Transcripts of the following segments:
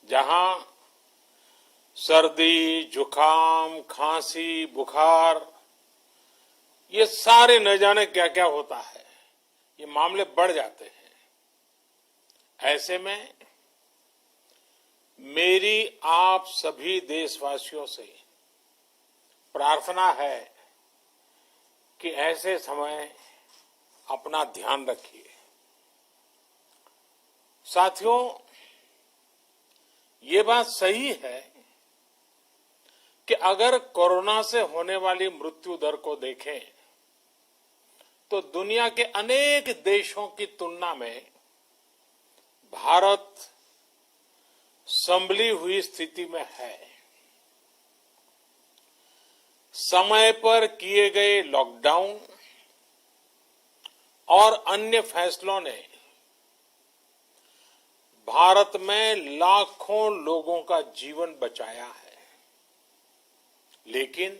जहां सर्दी, जुकाम, खांसी, बुखार, ये सारे न जाने क्या क्या होता है, ये मामले बढ़ जाते हैं। ऐसे में मेरी आप सभी देशवासियों से प्रार्थना है कि ऐसे समय अपना ध्यान रखिए। साथियों, ये बात सही है कि अगर कोरोना से होने वाली मृत्यु दर को देखें तो दुनिया के अनेक देशों की तुलना में भारत संभली हुई स्थिति में है। समय पर किए गए लॉकडाउन और अन्य फैसलों ने भारत में लाखों लोगों का जीवन बचाया है, लेकिन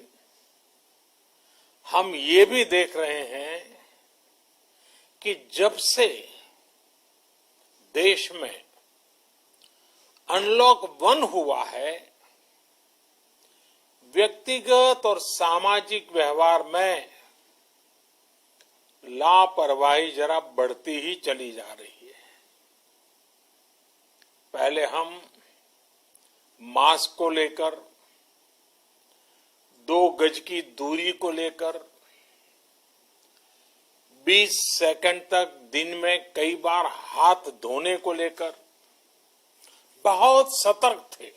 हम ये भी देख रहे हैं कि जब से देश में अनलॉक 1 हुआ है, व्यक्तिगत और सामाजिक व्यवहार में लापरवाही जरा बढ़ती ही चली जा रही है। पहले हम मास्क को लेकर, 2 गज की दूरी को लेकर 20 सेकंड तक दिन में कई बार हाथ धोने को लेकर बहुत सतर्क थे,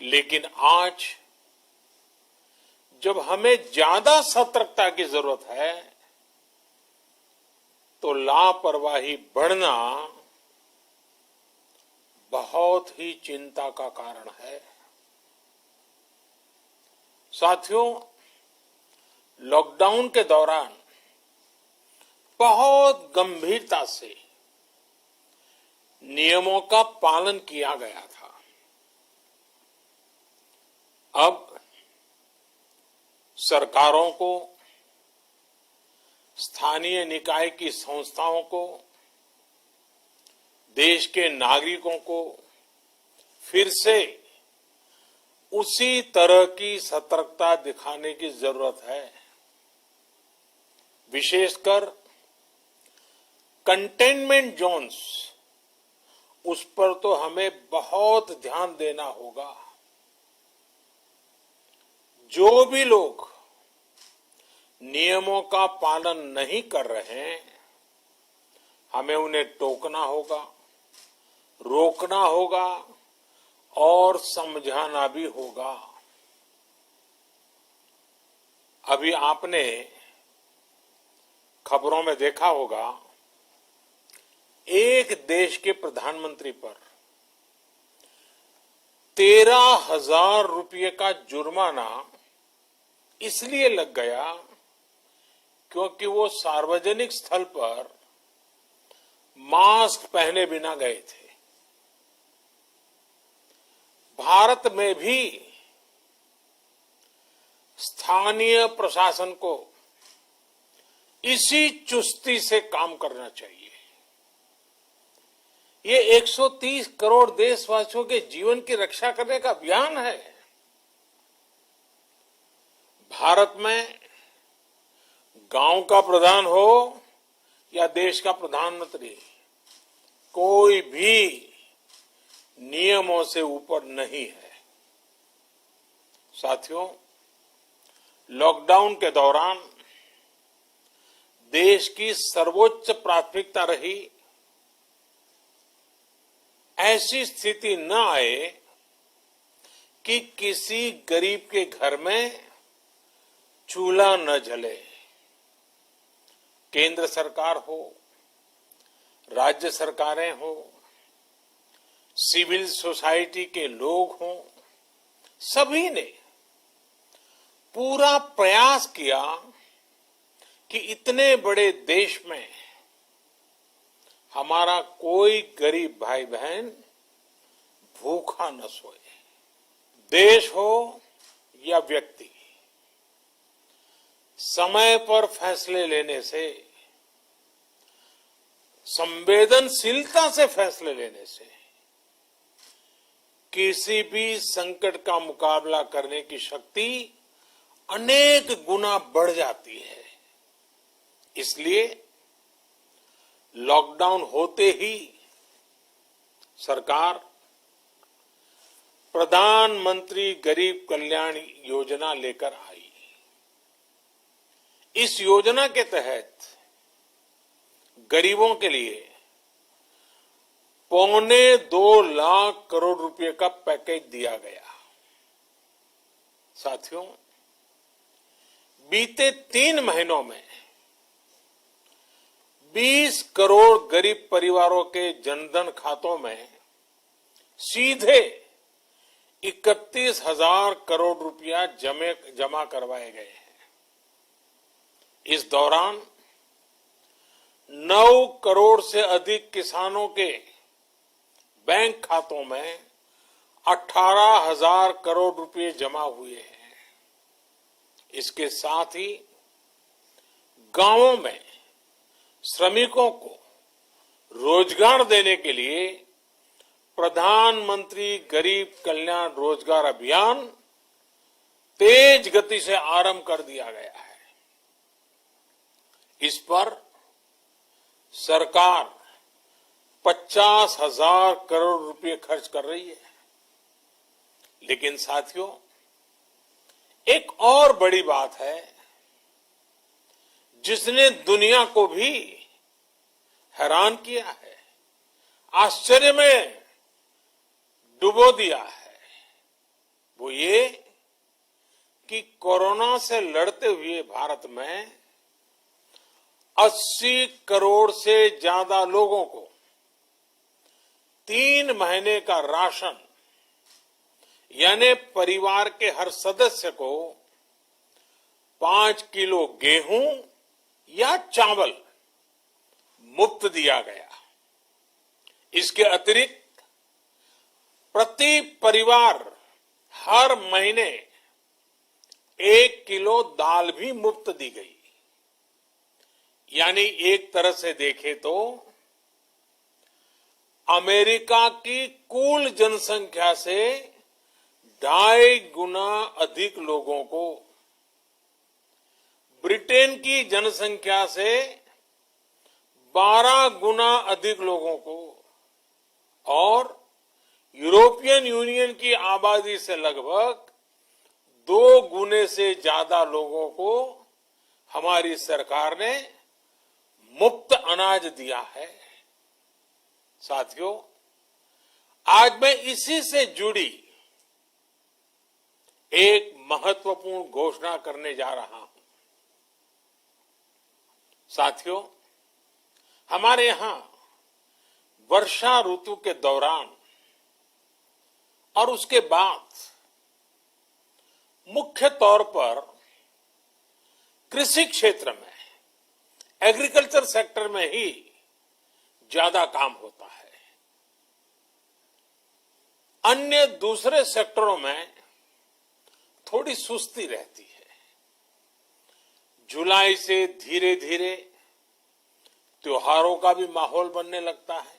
लेकिन आज जब हमें ज्यादा सतर्कता की जरूरत है तो लापरवाही बढ़ना बहुत ही चिंता का कारण है। साथियों, लॉकडाउन के दौरान बहुत गंभीरता से नियमों का पालन किया गया था। अब सरकारों को, स्थानीय निकाय की संस्थाओं को, देश के नागरिकों को फिर से उसी तरह की सतर्कता दिखाने की जरूरत है। विशेषकर कंटेनमेंट जोन्स, उस पर तो हमें बहुत ध्यान देना होगा। जो भी लोग नियमों का पालन नहीं कर रहे हैं, हमें उन्हें टोकना होगा, रोकना होगा और समझाना भी होगा। अभी आपने खबरों में देखा होगा, एक देश के प्रधानमंत्री पर 13,000 रुपये का जुर्माना इसलिए लग गया क्योंकि वो सार्वजनिक स्थल पर मास्क पहने बिना गए थे। भारत में भी स्थानीय प्रशासन को इसी चुस्ती से काम करना चाहिए। ये 130 करोड़ देशवासियों के जीवन की रक्षा करने का अभियान है। भारत में गांव का प्रधान हो या देश का प्रधानमंत्री, कोई भी नियमों से ऊपर नहीं है। साथियों, लॉकडाउन के दौरान देश की सर्वोच्च प्राथमिकता रही ऐसी स्थिति न आए कि किसी गरीब के घर में चूल्हा न जले। केंद्र सरकार हो, राज्य सरकारें हो, सिविल सोसाइटी के लोग हों, सभी ने पूरा प्रयास किया कि इतने बड़े देश में हमारा कोई गरीब भाई बहन भूखा न सोए। देश हो या व्यक्ति, समय पर फैसले लेने से, संवेदनशीलता से फैसले लेने से किसी भी संकट का मुकाबला करने की शक्ति अनेक गुना बढ़ जाती है। इसलिए लॉकडाउन होते ही सरकार प्रधानमंत्री गरीब कल्याण योजना लेकर आई। इस योजना के तहत गरीबों के लिए 2.25 लाख करोड़ रुपए का पैकेज दिया गया। साथियों, बीते 3 महीनों में 20 करोड़ गरीब परिवारों के जनधन खातों में सीधे 31,000 करोड़ रुपया जमा करवाए गए हैं। इस दौरान 9 करोड़ से अधिक किसानों के बैंक खातों में 18,000 करोड़ रुपए जमा हुए हैं। इसके साथ ही गांवों में श्रमिकों को रोजगार देने के लिए प्रधानमंत्री गरीब कल्याण रोजगार अभियान तेज गति से आरंभ कर दिया गया है। इस पर सरकार 50,000 करोड़ रुपए खर्च कर रही है। लेकिन साथियों, एक और बड़ी बात है जिसने दुनिया को भी हैरान किया है, आश्चर्य में डुबो दिया है। वो ये कि कोरोना से लड़ते हुए भारत में 80 करोड़ से ज्यादा लोगों को 3 महीने का राशन, यानी परिवार के हर सदस्य को 5 किलो गेहूं या चावल मुफ्त दिया गया। इसके अतिरिक्त प्रति परिवार हर महीने 1 किलो दाल भी मुफ्त दी गई। यानी एक तरह से देखें तो अमेरिका की कुल जनसंख्या से 2.5 गुना अधिक लोगों को, ब्रिटेन की जनसंख्या से 12 गुना अधिक लोगों को और यूरोपियन यूनियन की आबादी से लगभग 2 गुने से ज्यादा लोगों को हमारी सरकार ने मुफ्त अनाज दिया है। साथियों, आज मैं इसी से जुड़ी एक महत्वपूर्ण घोषणा करने जा रहा हूं। साथियों, हमारे यहां वर्षा ऋतु के दौरान और उसके बाद मुख्य तौर पर कृषि क्षेत्र में, एग्रीकल्चर सेक्टर में ही ज्यादा काम होता है। अन्य दूसरे सेक्टरों में थोड़ी सुस्ती रहती है। जुलाई से धीरे धीरे त्योहारों का भी माहौल बनने लगता है।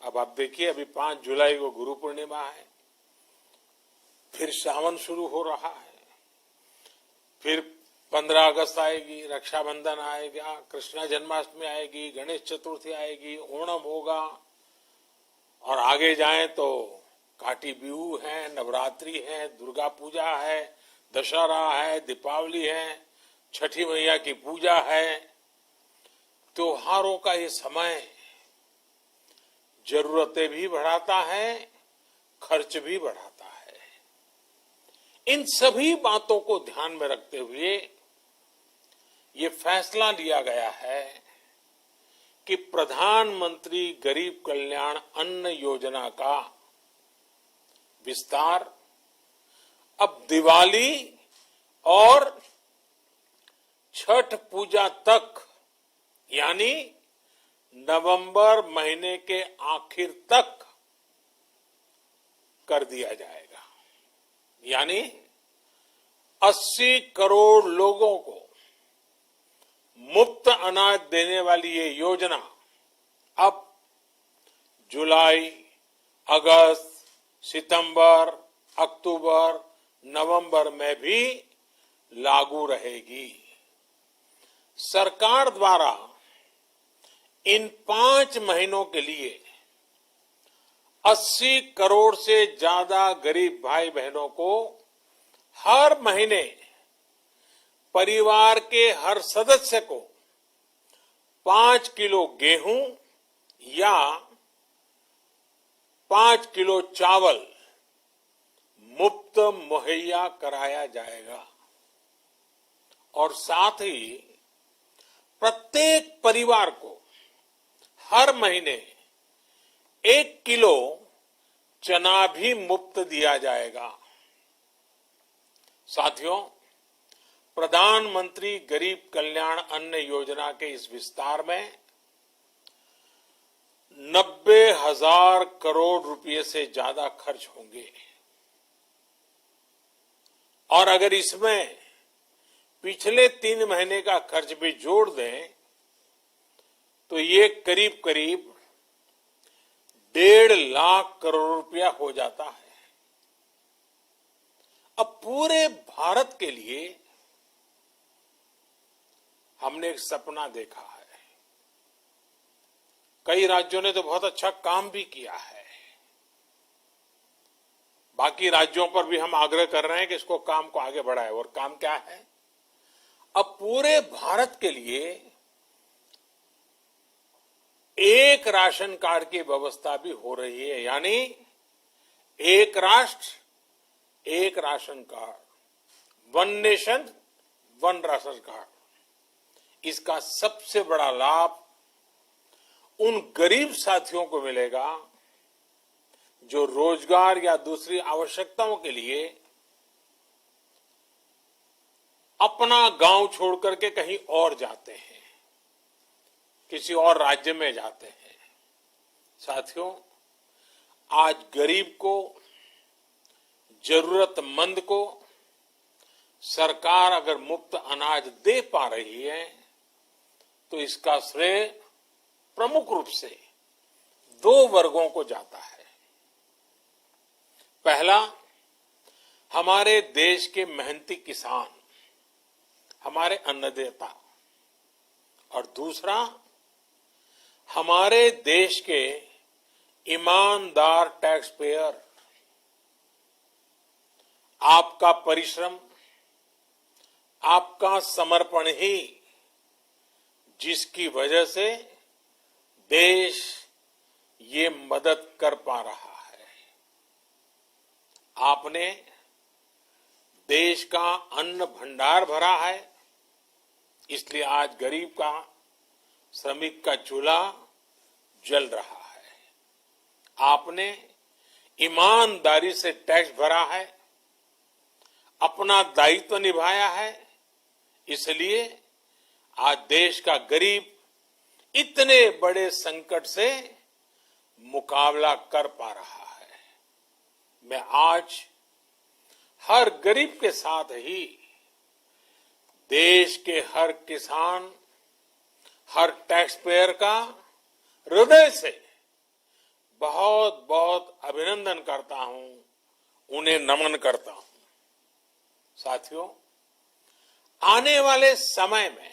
अब आप देखिए, अभी 5 जुलाई को गुरु पूर्णिमा है, फिर सावन शुरू हो रहा है, फिर 15 अगस्त आएगी, रक्षाबंधन आएगा, कृष्ण जन्माष्टमी आएगी, गणेश चतुर्थी आएगी, ओणम होगा और आगे जाएं तो काटी बिहू है, नवरात्रि है, दुर्गा पूजा है, दशहरा है, दीपावली है, छठी मैया की पूजा है। त्योहारों का ये समय जरूरतें भी बढ़ाता है, खर्च भी बढ़ाता है। इन सभी बातों को ध्यान में रखते हुए ये फैसला लिया गया है कि प्रधानमंत्री गरीब कल्याण अन्न योजना का विस्तार अब दिवाली और छठ पूजा तक, यानी नवंबर महीने के आखिर तक कर दिया जाएगा। यानी 80 करोड़ लोगों को मुफ्त अनाज देने वाली ये योजना अब जुलाई अगस्त, सितंबर, अक्टूबर, नवंबर में भी लागू रहेगी। सरकार द्वारा इन 5 महीनों के लिए 80 करोड़ से ज्यादा गरीब भाई बहनों को हर महीने परिवार के हर सदस्य को 5 किलो गेहूं या 5 किलो चावल मुफ्त मुहैया कराया जाएगा और साथ ही प्रत्येक परिवार को हर महीने 1 किलो चना भी मुफ्त दिया जाएगा। साथियों, प्रधानमंत्री गरीब कल्याण अन्न योजना के इस विस्तार में 90,000 करोड़ रुपए से ज्यादा खर्च होंगे और अगर इसमें पिछले 3 महीने का खर्च भी जोड़ दें तो ये करीब करीब 1.5 लाख करोड़ रुपया हो जाता है। अब पूरे भारत के लिए हमने एक सपना देखा है। कई राज्यों ने तो बहुत अच्छा काम भी किया है। बाकी राज्यों पर भी हम आग्रह कर रहे हैं कि इसको काम को आगे बढ़ाएं। और काम क्या है? अब पूरे भारत के लिए एक राशन कार्ड की व्यवस्था भी हो रही है, यानी एक राष्ट्र एक ration card, one nation one ration card. इसका सबसे बड़ा लाभ उन गरीब साथियों को मिलेगा जो रोजगार या दूसरी आवश्यकताओं के लिए अपना गांव छोड़ करके कहीं और जाते हैं, किसी और राज्य में जाते हैं। साथियों, आज गरीब को, जरूरतमंद को सरकार अगर मुफ्त अनाज दे पा रही है तो इसका श्रेय प्रमुख रूप से 2 वर्गों को जाता है। पहला, हमारे देश के मेहनती किसान, हमारे अन्नदाता, और दूसरा हमारे देश के ईमानदार टैक्स पेयर। आपका परिश्रम, आपका समर्पण ही जिसकी वजह से देश ये मदद कर पा रहा है। आपने देश का अन्न भंडार भरा है, इसलिए आज गरीब का, श्रमिक का चूल्हा जल रहा है। आपने ईमानदारी से टैक्स भरा है, अपना दायित्व निभाया है, इसलिए आज देश का गरीब इतने बड़े संकट से मुकाबला कर पा रहा है। मैं आज हर गरीब के साथ ही देश के हर किसान, हर टैक्स पेयर का हृदय से बहुत बहुत अभिनंदन करता हूं, उन्हें नमन करता हूं। साथियों, आने वाले समय में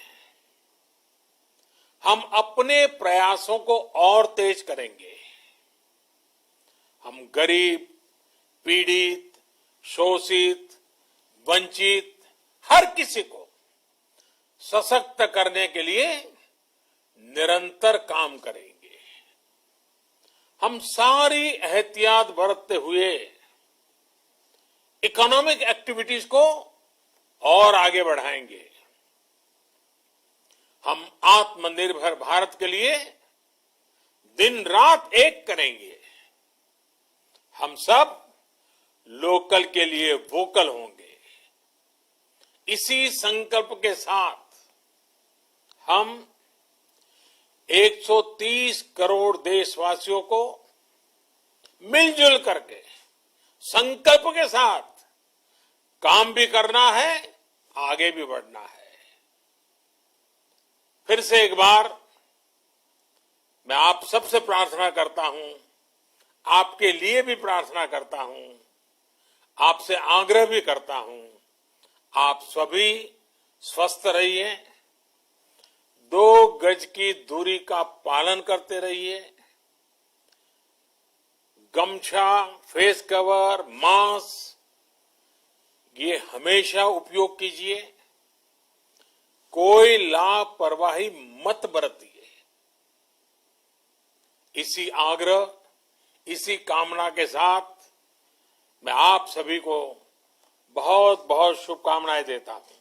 हम अपने प्रयासों को और तेज करेंगे। हम गरीब, पीड़ित, शोषित, वंचित हर किसी को सशक्त करने के लिए निरंतर काम करेंगे। हम सारी एहतियात बरतते हुए इकोनॉमिक एक्टिविटीज को और आगे बढ़ाएंगे। हम आत्मनिर्भर भारत के लिए दिन रात एक करेंगे। हम सब लोकल के लिए वोकल होंगे। इसी संकल्प के साथ हम 130 करोड़ देशवासियों को मिलजुल करके संकल्प के साथ काम भी करना है, आगे भी बढ़ना है। फिर से एक बार मैं आप सबसे प्रार्थना करता हूं, आपके लिए भी प्रार्थना करता हूं, आपसे आग्रह भी करता हूं, आप सभी स्वस्थ रहिए, 2 गज की दूरी का पालन करते रहिए, गमछा, फेस कवर, मास्क ये हमेशा उपयोग कीजिए, कोई लापरवाही मत बरतिए। इसी आग्रह, इसी कामना के साथ मैं आप सभी को बहुत बहुत शुभकामनाएं देता हूं।